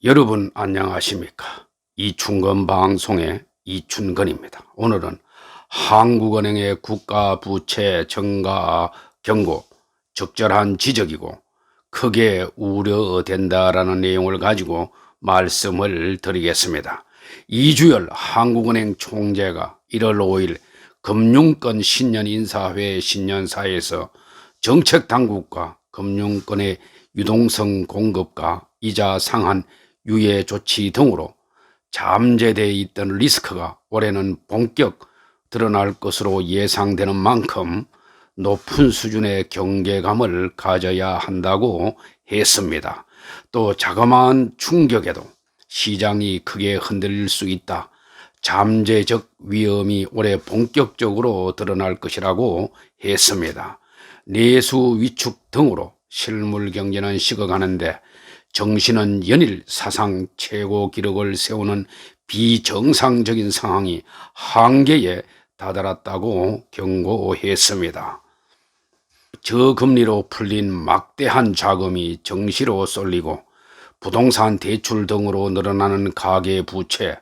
여러분 안녕하십니까? 이춘건 방송의 이춘건입니다. 오늘은 한국은행의 국가부채 증가 경고, 적절한 지적이고 크게 우려된다라는 내용을 가지고 말씀을 드리겠습니다. 이주열 한국은행 총재가 1월 5일 금융권 신년인사회 신년사에서 정책당국과 금융권의 유동성 공급과 이자 상한 유예 조치 등으로 잠재되어 있던 리스크가 올해는 본격 드러날 것으로 예상되는 만큼 높은 수준의 경계감을 가져야 한다고 했습니다. 또 자그마한 충격에도 시장이 크게 흔들릴 수 있다. 잠재적 위험이 올해 본격적으로 드러날 것이라고 했습니다. 내수 위축 등으로 실물 경제는 식어가는데 정신은 연일 사상 최고 기록을 세우는 비정상적인 상황이 한계에 다다랐다고 경고했습니다. 저금리로 풀린 막대한 자금이 정시로 쏠리고 부동산 대출 등으로 늘어나는 가계부채,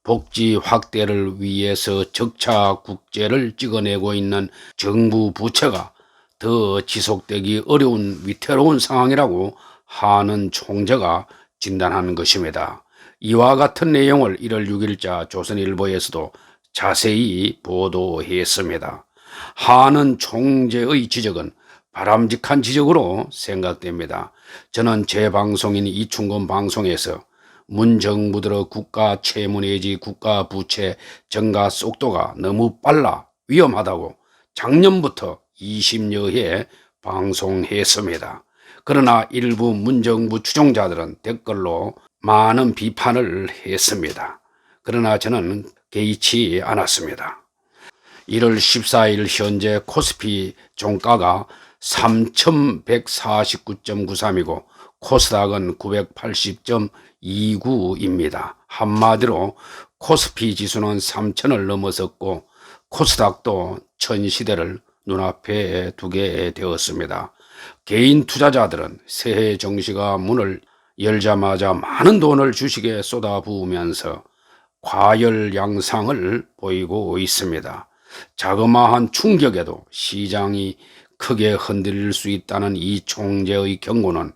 복지 확대를 위해서 적자 국제를 찍어내고 있는 정부 부채가 더 지속되기 어려운 위태로운 상황이라고 하는 총재가 진단한 것입니다. 이와 같은 내용을 1월 6일자 조선일보에서도 자세히 보도했습니다. 하는 총재의 지적은 바람직한 지적으로 생각됩니다. 저는 제 방송인 이춘건 방송에서 문정부들의 국가 채무 내지 국가 부채 증가 속도가 너무 빨라 위험하다고 작년부터 20여 회 방송했습니다. 그러나 일부 문정부 추종자들은 댓글로 많은 비판을 했습니다. 그러나 저는 개의치 않았습니다. 1월 14일 현재 코스피 종가가 3,149.93이고 코스닥은 980.29입니다. 한마디로 코스피 지수는 3,000을 넘어섰고 코스닥도 1000시대를 눈앞에 두게 되었습니다. 개인 투자자들은 새해 정시가 문을 열자마자 많은 돈을 주식에 쏟아부으면서 과열 양상을 보이고 있습니다. 자그마한 충격에도 시장이 크게 흔들릴 수 있다는 이 총재의 경고는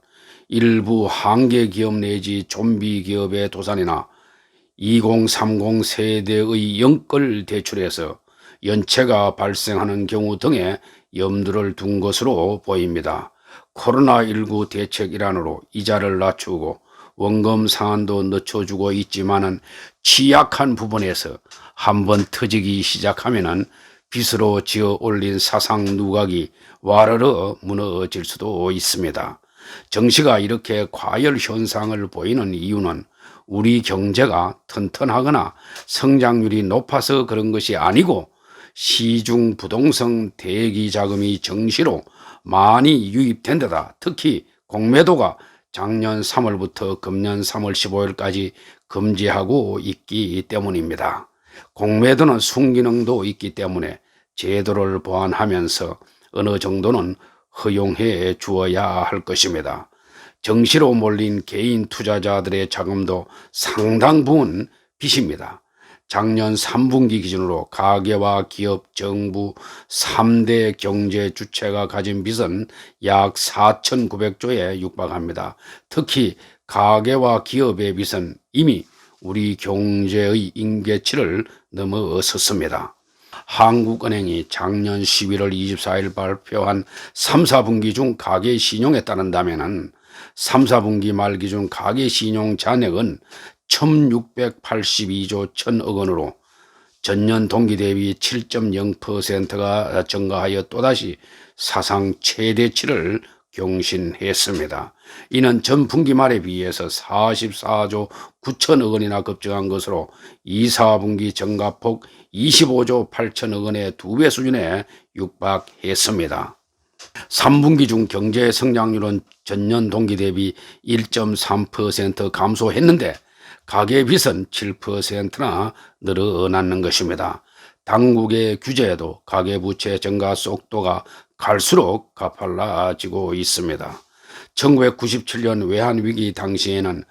일부 한계 기업 내지 좀비 기업의 도산이나 2030 세대의 영끌 대출에서 연체가 발생하는 경우 등에 염두를 둔 것으로 보입니다. 코로나19 대책 일환으로 이자를 낮추고 원금 상한도 늦춰주고 있지만은 취약한 부분에서 한번 터지기 시작하면은 빚으로 지어 올린 사상 누각이 와르르 무너질 수도 있습니다. 정시가 이렇게 과열 현상을 보이는 이유는 우리 경제가 튼튼하거나 성장률이 높아서 그런 것이 아니고 시중 부동산 대기 자금이 정시로 많이 유입된 데다 특히 공매도가 작년 3월부터 금년 3월 15일까지 금지하고 있기 때문입니다. 공매도는 순기능도 있기 때문에 제도를 보완하면서 어느 정도는 허용해 주어야 할 것입니다. 정시로 몰린 개인 투자자들의 자금도 상당 부분 빚입니다. 작년 3분기 기준으로 가계와 기업, 정부 3대 경제 주체가 가진 빚은 약 4,900조에 육박합니다. 특히 가계와 기업의 빚은 이미 우리 경제의 임계치를 넘어섰습니다. 한국은행이 작년 11월 24일 발표한 3, 4분기 중 가계 신용에 따른다면 3, 4분기 말 기준 가계 신용 잔액은 1,682조 1,000억 원으로 전년 동기 대비 7.0%가 증가하여 또다시 사상 최대치를 경신했습니다. 이는 전 분기 말에 비해서 44조 9천억 원이나 급증한 것으로 2, 4분기 증가폭 25조 8천억 원의 2배 수준에 육박했습니다. 3분기 중 경제 성장률은 전년 동기 대비 1.3% 감소했는데 가계빚은 7%나 늘어났는 것입니다. 당국의 규제에도 가계부채 증가 속도가 갈수록 가팔라지고 있습니다. 1997년 외환위기 당시에는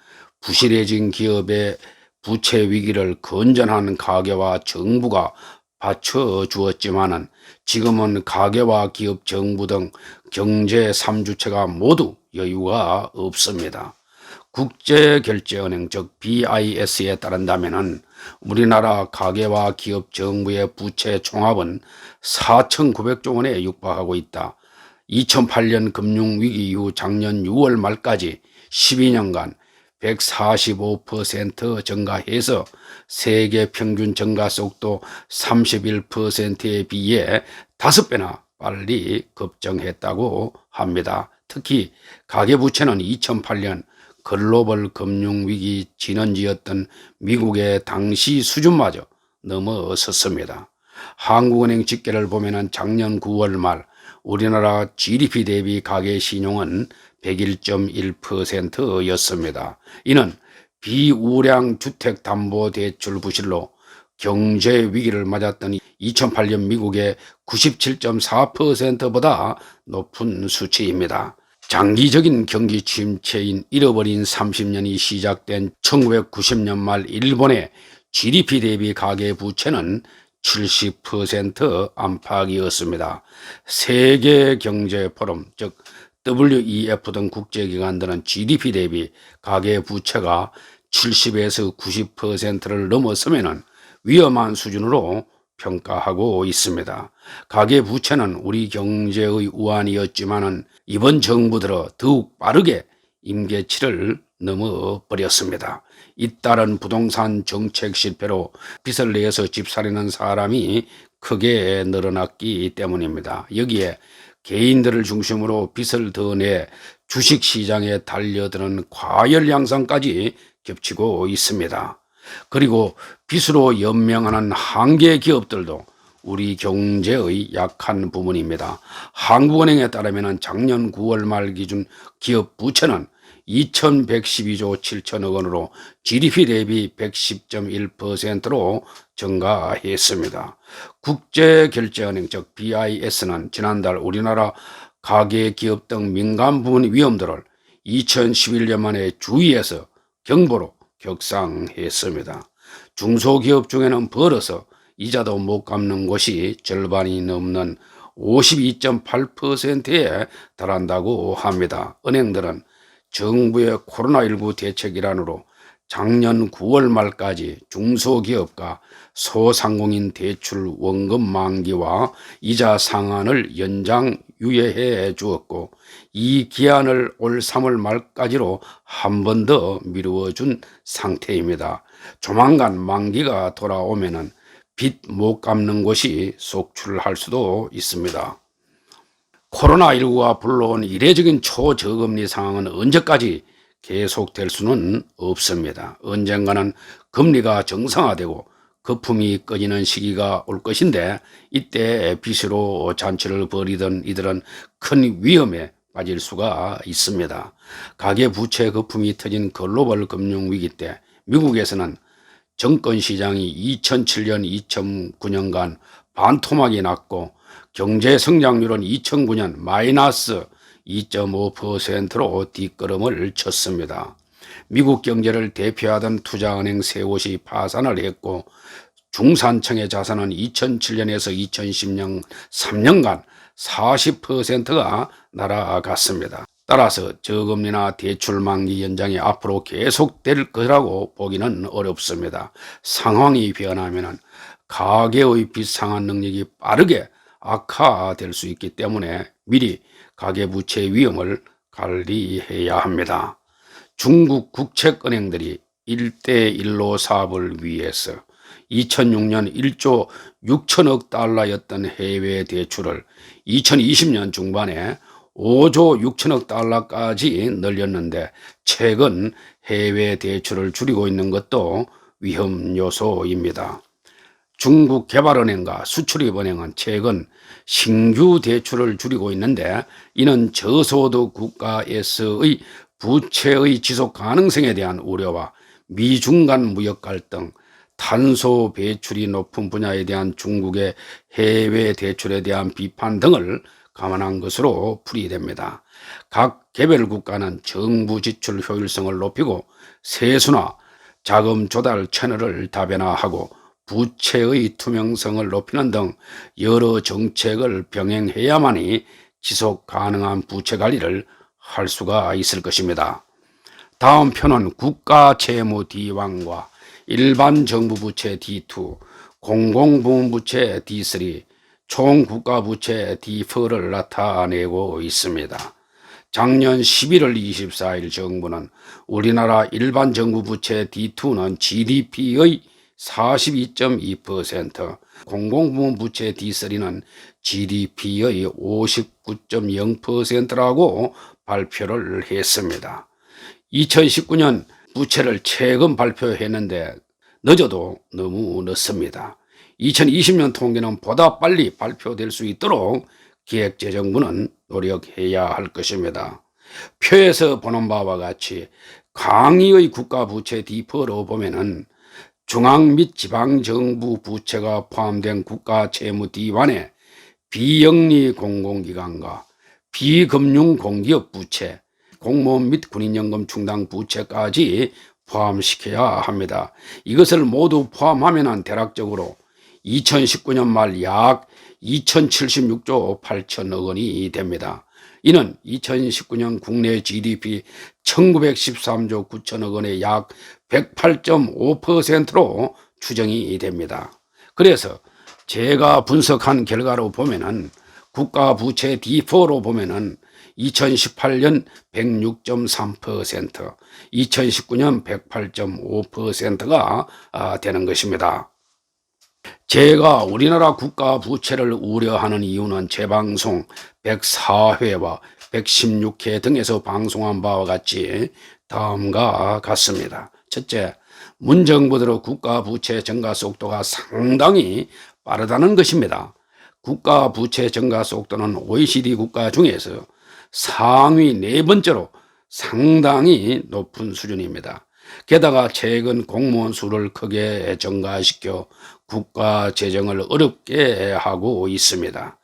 부실해진 기업의 부채 위기를 건전한 가계와 정부가 받쳐주었지만은 지금은 가계와 기업, 정부 등 경제 3주체가 모두 여유가 없습니다. 국제결제은행 즉 BIS에 따른다면은 우리나라 가계와 기업, 정부의 부채 총합은 4,900조 원에 육박하고 있다. 2008년 금융위기 이후 작년 6월 말까지 12년간 145% 증가해서 세계 평균 증가 속도 31%에 비해 5배나 빨리 급증했다고 합니다. 특히 가계부채는 2008년 글로벌 금융위기 진원지였던 미국의 당시 수준마저 넘어섰습니다. 한국은행 집계를 보면 작년 9월 말 우리나라 GDP 대비 가계신용은 101.1%였습니다. 이는 비우량 주택담보대출 부실로 경제 위기를 맞았던 2008년 미국의 97.4%보다 높은 수치입니다. 장기적인 경기 침체인 잃어버린 30년이 시작된 1990년 말 일본의 GDP 대비 가계부채는 70% 안팎이었습니다. 세계경제포럼 즉 WEF 등 국제기관들은 GDP 대비 가계부채가 70에서 90%를 넘어서면 위험한 수준으로 평가하고 있습니다. 가계부채는 우리 경제의 우환이었지만은 이번 정부 들어 더욱 빠르게 임계치를 넘어버렸습니다. 잇따른 부동산 정책 실패로 빚을 내서 집살이는 사람이 크게 늘어났기 때문입니다. 여기에 개인들을 중심으로 빚을 더 내 주식시장에 달려드는 과열 양상까지 겹치고 있습니다. 그리고 빚으로 연명하는 한계 기업들도 우리 경제의 약한 부분입니다. 한국은행에 따르면 작년 9월 말 기준 기업 부채는 2,112조 7천억 원으로 GDP 대비 110.1%로 증가했습니다. 국제결제은행 즉 BIS는 지난달 우리나라 가계 기업 등 민간 부문 위험들을 2011년 만에 주의해서 경보로 격상했습니다. 중소기업 중에는 벌어서 이자도 못 갚는 곳이 절반이 넘는 52.8%에 달한다고 합니다. 은행들은 정부의 코로나19 대책 일환으로 작년 9월 말까지 중소기업과 소상공인 대출 원금 만기와 이자 상한을 연장 유예해 주었고 이 기한을 올 3월 말까지로 한 번 더 미루어 준 상태입니다. 조만간 만기가 돌아오면은 빚 못 갚는 곳이 속출할 수도 있습니다. 코로나19가 불러온 이례적인 초저금리 상황은 언제까지 계속될 수는 없습니다. 언젠가는 금리가 정상화되고 거품이 꺼지는 시기가 올 것인데 이때 빚으로 잔치를 벌이던 이들은 큰 위험에 빠질 수가 있습니다. 가계부채 거품이 터진 글로벌 금융위기 때 미국에서는 정권시장이 2007년 2009년간 반토막이 났고 경제 성장률은 2009년 마이너스 2.5%로 뒷걸음을 쳤습니다. 미국 경제를 대표하던 투자은행 셋이 파산을 했고 중산층의 자산은 2007년에서 2010년 3년간 40%가 날아갔습니다. 따라서 저금리나 대출 만기 연장이 앞으로 계속될 거라고 보기는 어렵습니다. 상황이 변하면 가계의 빚 상환 능력이 빠르게 악화될 수 있기 때문에 미리 가계부채 위험을 관리해야 합니다. 중국 국책은행들이 1대1로 사업을 위해서 2006년 1조 6천억 달러였던 해외 대출을 2020년 중반에 5조 6천억 달러까지 늘렸는데 최근 해외 대출을 줄이고 있는 것도 위험 요소입니다. 중국 개발은행과 수출입은행은 최근 신규 대출을 줄이고 있는데 이는 저소득 국가에서의 부채의 지속 가능성에 대한 우려와 미중 간 무역 갈등, 탄소 배출이 높은 분야에 대한 중국의 해외 대출에 대한 비판 등을 감안한 것으로 풀이됩니다. 각 개별 국가는 정부 지출 효율성을 높이고 세수나 자금 조달 채널을 다변화하고 부채의 투명성을 높이는 등 여러 정책을 병행해야만이 지속 가능한 부채 관리를 할 수가 있을 것입니다. 다음 표는 국가 채무 D1과 일반 정부 부채 D2, 공공부문 부채 D3, 총 국가 부채 D4를 나타내고 있습니다. 작년 11월 24일 정부는 우리나라 일반 정부 부채 D2는 GDP의 42.2%, 공공부문 부채 D3는 GDP의 59.0%라고 발표를 했습니다. 2019년 부채를 최근 발표했는데 늦어도 너무 늦습니다. 2020년 통계는 보다 빨리 발표될 수 있도록 기획재정부는 노력해야 할 것입니다. 표에서 보는 바와 같이 강의의 국가부채 D4로 보면은 중앙 및 지방정부 부채가 포함된 국가채무 D1에 비영리 공공기관과 비금융 공기업 부채, 공무원 및 군인연금 충당 부채까지 포함시켜야 합니다. 이것을 모두 포함하면 대략적으로 2019년 말 약 2076조 8천억 원이 됩니다. 이는 2019년 국내 GDP 1913조 9천억 원의 약 108.5%로 추정이 됩니다. 그래서 제가 분석한 결과로 보면은 국가 부채 D4로 보면은 2018년 106.3%, 2019년 108.5%가 되는 것입니다. 제가 우리나라 국가 부채를 우려하는 이유는 재방송 104회와 116회 등에서 방송한 바와 같이 다음과 같습니다. 첫째, 문정부 들어 국가 부채 증가 속도가 상당히 빠르다는 것입니다. 국가 부채 증가 속도는 OECD 국가 중에서 상위 네 번째로 상당히 높은 수준입니다. 게다가 최근 공무원 수를 크게 증가시켜 국가 재정을 어렵게 하고 있습니다.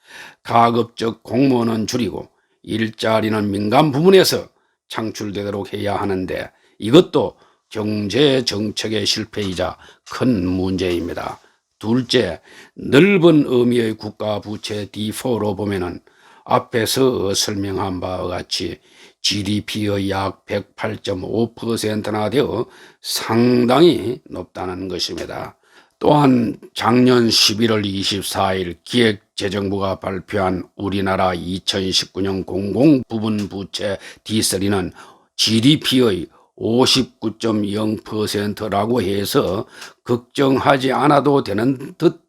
가급적 공무원은 줄이고 일자리는 민간 부문에서 창출되도록 해야 하는데 이것도 경제 정책의 실패이자 큰 문제입니다. 둘째, 넓은 의미의 국가 부채 D4로 보면은 앞에서 설명한 바와 같이 GDP의 약 108.5%나 되어 상당히 높다는 것입니다. 또한 작년 11월 24일 기획재정부가 발표한 우리나라 2019년 공공부문 부채 D3는 GDP의 59.0%라고 해서 걱정하지 않아도 되는 듯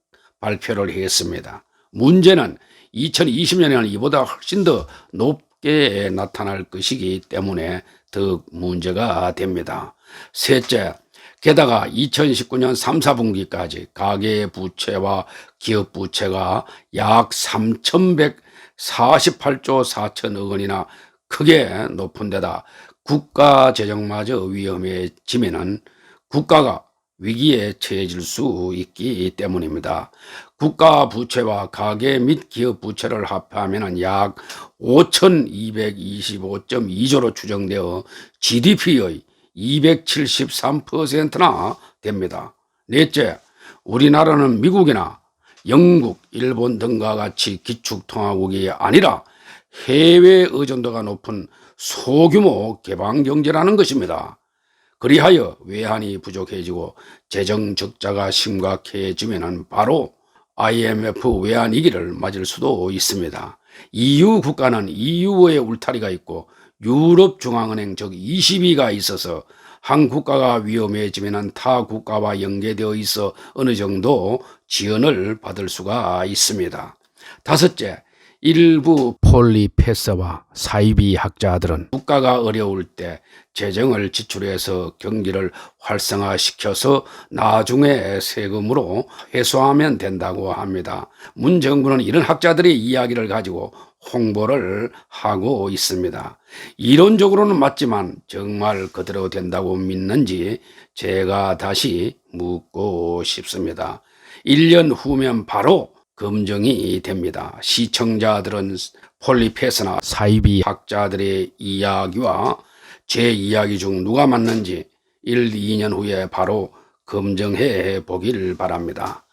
발표를 했습니다. 문제는 2020년에는 이보다 훨씬 더 높게 나타날 것이기 때문에 더 문제가 됩니다. 셋째, 게다가 2019년 3, 4분기까지 가계 부채와 기업 부채가 약 3,148조 4천억 원이나 크게 높은 데다 국가 재정마저 위험해지면은 국가가 위기에 처해질 수 있기 때문입니다. 국가 부채와 가계 및 기업 부채를 합하면 약 5,225.2조로 추정되어 GDP의 273%나 됩니다. 넷째, 우리나라는 미국이나 영국, 일본 등과 같이 기축통화국이 아니라 해외 의존도가 높은 소규모 개방경제라는 것입니다. 그리하여 외환이 부족해지고 재정 적자가 심각해지면 바로 IMF 외환위기를 맞을 수도 있습니다. EU 국가는 EU의 울타리가 있고 유럽중앙은행 즉 ECB가 있어서 한 국가가 위험해지면 타 국가와 연계되어 있어 어느 정도 지원을 받을 수가 있습니다. 다섯째, 일부 폴리페서와 사이비 학자들은 국가가 어려울 때 재정을 지출해서 경기를 활성화시켜서 나중에 세금으로 회수하면 된다고 합니다. 문 정부는 이런 학자들의 이야기를 가지고 홍보를 하고 있습니다. 이론적으로는 맞지만 정말 그대로 된다고 믿는지 제가 다시 묻고 싶습니다. 1년 후면 바로 검증이 됩니다. 시청자들은 폴리페스나 사이비 학자들의 이야기와 제 이야기 중 누가 맞는지 1, 2년 후에 바로 검증해 보길 바랍니다.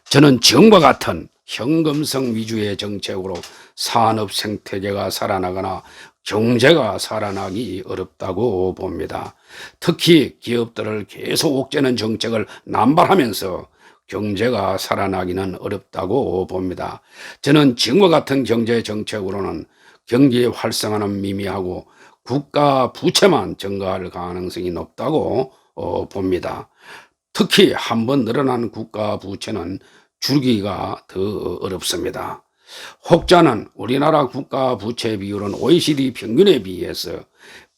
저는 지금과 같은 현금성 위주의 정책으로 산업 생태계가 살아나거나 경제가 살아나기 어렵다고 봅니다. 특히 기업들을 계속 옥죄는 정책을 남발하면서 경제가 살아나기는 어렵다고 봅니다. 저는 지금과 같은 경제 정책으로는 경기 활성화는 미미하고 국가 부채만 증가할 가능성이 높다고 봅니다. 특히 한번 늘어난 국가 부채는 줄이기가 더 어렵습니다. 혹자는 우리나라 국가 부채 비율은 OECD 평균에 비해서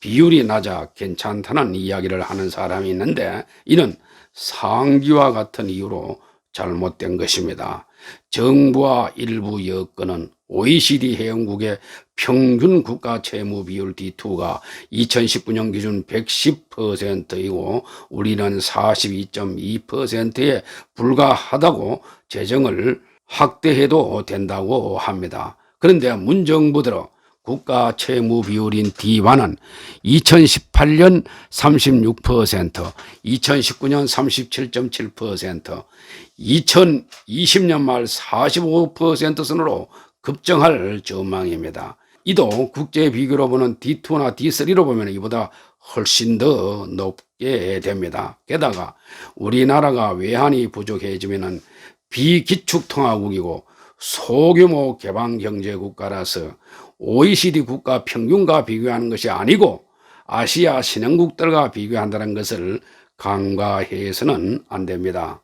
비율이 낮아 괜찮다는 이야기를 하는 사람이 있는데 이는 상기와 같은 이유로 잘못된 것입니다. 정부와 일부 여건은 OECD 회원국의 평균 국가 채무 비율 D2가 2019년 기준 110%이고 우리는 42.2%에 불과하다고 재정을 확대해도 된다고 합니다. 그런데 문정부 들어 국가 채무 비율인 D1은 2018년 36%, 2019년 37.7%, 2020년 말 45% 선으로 급증할 전망입니다. 이도 국제 비교로 보는 D2나 D3로 보면 이보다 훨씬 더 높게 됩니다. 게다가 우리나라가 외환이 부족해지면 비기축통화국이고 소규모 개방경제국가라서 OECD 국가 평균과 비교하는 것이 아니고 아시아 신흥국들과 비교한다는 것을 간과해서는 안 됩니다.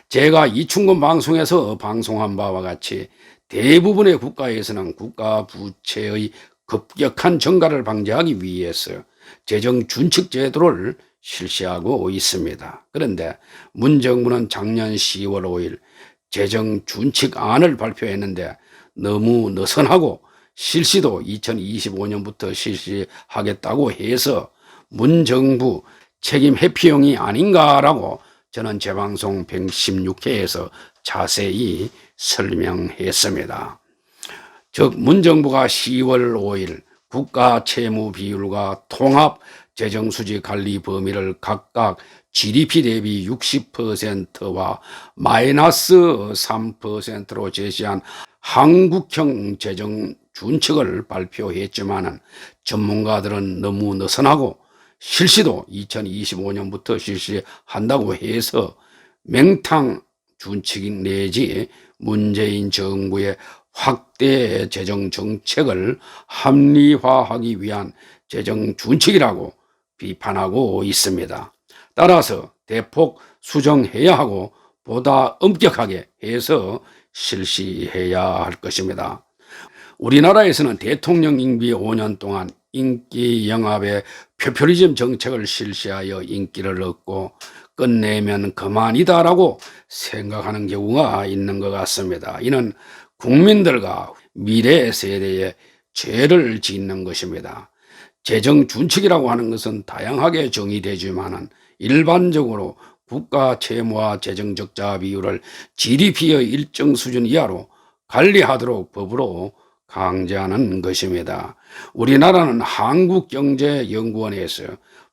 제가 이충근 방송에서 방송한 바와 같이 대부분의 국가에서는 국가 부채의 급격한 증가를 방지하기 위해서 재정 준칙 제도를 실시하고 있습니다. 그런데 문정부는 작년 10월 5일 재정 준칙안을 발표했는데 너무 느슨하고 실시도 2025년부터 실시하겠다고 해서 문정부 책임 회피용이 아닌가라고 저는 제 방송 116회에서 자세히 설명했습니다. 즉 문정부가 10월 5일 국가 채무 비율과 통합 재정 수지 관리 범위를 각각 GDP 대비 60%와 마이너스 3%로 제시한 한국형 재정 준칙을 발표했지만 전문가들은 너무 느슨하고 실시도 2025년부터 실시한다고 해서 맹탕 준칙 내지 문재인 정부의 확대 재정 정책을 합리화하기 위한 재정 준칙이라고 비판하고 있습니다. 따라서 대폭 수정해야 하고 보다 엄격하게 해서 실시해야 할 것입니다. 우리나라에서는 대통령 임기 5년 동안 인기 영합의 포퓰리즘 정책을 실시하여 인기를 얻고 끝내면 그만이다라고 생각하는 경우가 있는 것 같습니다. 이는 국민들과 미래 세대에 죄를 짓는 것입니다. 재정 준칙이라고 하는 것은 다양하게 정의되지만 일반적으로 국가 채무와 재정 적자 비율을 GDP의 일정 수준 이하로 관리하도록 법으로 강제하는 것입니다. 우리나라는 한국경제연구원에서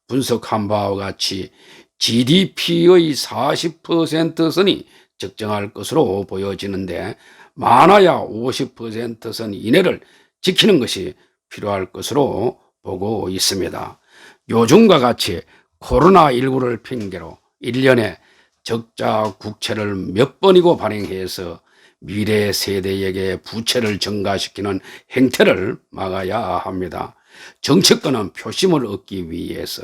분석한 바와 같이 GDP의 40% 선이 적정할 것으로 보여지는데 많아야 50% 선 이내를 지키는 것이 필요할 것으로 보고 있습니다. 요즘과 같이 코로나19를 핑계로 1년에 적자 국채를 몇 번이고 발행해서 미래 세대에게 부채를 증가시키는 행태를 막아야 합니다. 정치권은 표심을 얻기 위해서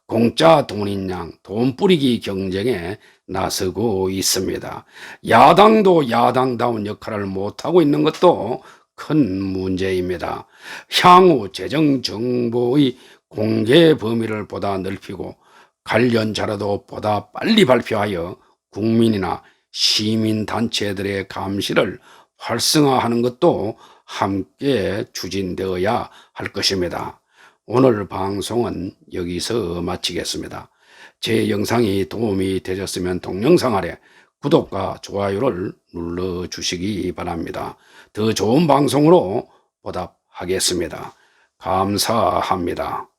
공짜 돈인 양 돈 뿌리기 경쟁에 나서고 있습니다. 야당도 야당다운 역할을 못하고 있는 것도 큰 문제입니다. 향후 재정 정보의 공개 범위를 보다 넓히고 관련 자료도 보다 빨리 발표하여 국민이나 시민단체들의 감시를 활성화하는 것도 함께 추진되어야 할 것입니다. 오늘 방송은 여기서 마치겠습니다. 제 영상이 도움이 되셨으면 동영상 아래 구독과 좋아요를 눌러주시기 바랍니다. 더 좋은 방송으로 보답하겠습니다. 감사합니다.